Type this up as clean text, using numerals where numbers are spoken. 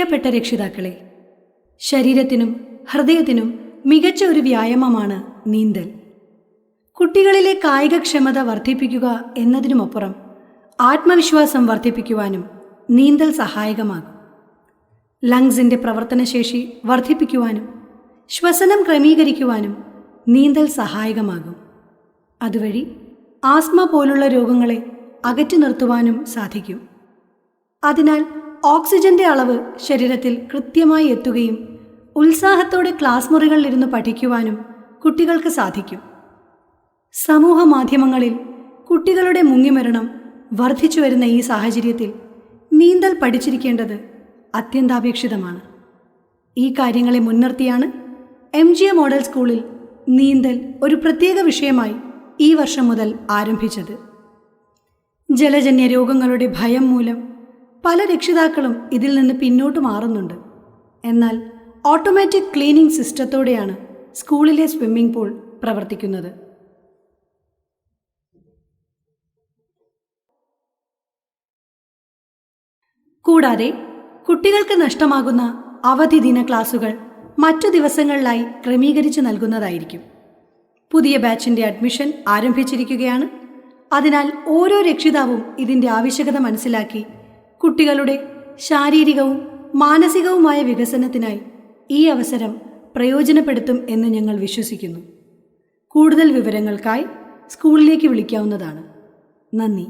പ്രിയപ്പെട്ട രക്ഷിതാക്കളെ, ശരീരത്തിനും ഹൃദയത്തിനും മികച്ച ഒരു വ്യായാമമാണ് നീന്തൽ. കുട്ടികളിലെ കായികക്ഷമത വർദ്ധിപ്പിക്കുക എന്നതിനുമപ്പുറം ആത്മവിശ്വാസം വർദ്ധിപ്പിക്കുവാനും നീന്തൽ സഹായകമാകും. ലങ്സിൻ്റെ പ്രവർത്തനശേഷി വർദ്ധിപ്പിക്കുവാനും ശ്വസനം ക്രമീകരിക്കുവാനും നീന്തൽ സഹായകമാകും. അതുവഴി ആസ്മ പോലുള്ള രോഗങ്ങളെ അകറ്റി നിർത്തുവാനും സാധിക്കും. അതിനാൽ ഓക്സിജന്റെ അളവ് ശരീരത്തിൽ കൃത്യമായി എത്തുകയും ഉത്സാഹത്തോടെ ക്ലാസ് മുറികളിലിരുന്ന് പഠിക്കുവാനും കുട്ടികൾക്ക് സാധിക്കും. സമൂഹ മാധ്യമങ്ങളിൽ കുട്ടികളുടെ മുങ്ങിമരണം വർദ്ധിച്ചു വരുന്ന ഈ സാഹചര്യത്തിൽ നീന്തൽ പഠിച്ചിരിക്കേണ്ടത് അത്യന്താപേക്ഷിതമാണ്. ഈ കാര്യങ്ങളെ മുൻനിർത്തിയാണ് MGA മോഡൽ സ്കൂളിൽ നീന്തൽ ഒരു പ്രത്യേക വിഷയമായി ഈ വർഷം മുതൽ ആരംഭിച്ചത്. ജലജന്യ രോഗങ്ങളുടെ ഭയം മൂലം പല രക്ഷിതാക്കളും ഇതിൽ നിന്ന് പിന്നോട്ട് മാറുന്നുണ്ട്. എന്നാൽ ഓട്ടോമാറ്റിക് ക്ലീനിംഗ് സിസ്റ്റത്തോടെയാണ് സ്കൂളിലെ സ്വിമ്മിംഗ് പൂൾ പ്രവർത്തിക്കുന്നത്. കൂടാതെ കുട്ടികൾക്ക് നഷ്ടമാകുന്ന അവധി ദിന ക്ലാസുകൾ മറ്റു ദിവസങ്ങളിലായി ക്രമീകരിച്ചു നൽകുന്നതായിരിക്കും. പുതിയ ബാച്ചിൻ്റെ അഡ്മിഷൻ ആരംഭിച്ചിരിക്കുകയാണ്. അതിനാൽ ഓരോ രക്ഷിതാവും ഇതിൻ്റെ ആവശ്യകത മനസ്സിലാക്കി കുട്ടികളുടെ ശാരീരികവും മാനസികവുമായ വികസനത്തിനായി ഈ അവസരം പ്രയോജനപ്പെടുത്തും എന്ന് ഞങ്ങൾ വിശ്വസിക്കുന്നു. കൂടുതൽ വിവരങ്ങൾക്കായി സ്കൂളിലേക്ക് വിളിക്കാവുന്നതാണ്. നന്ദി.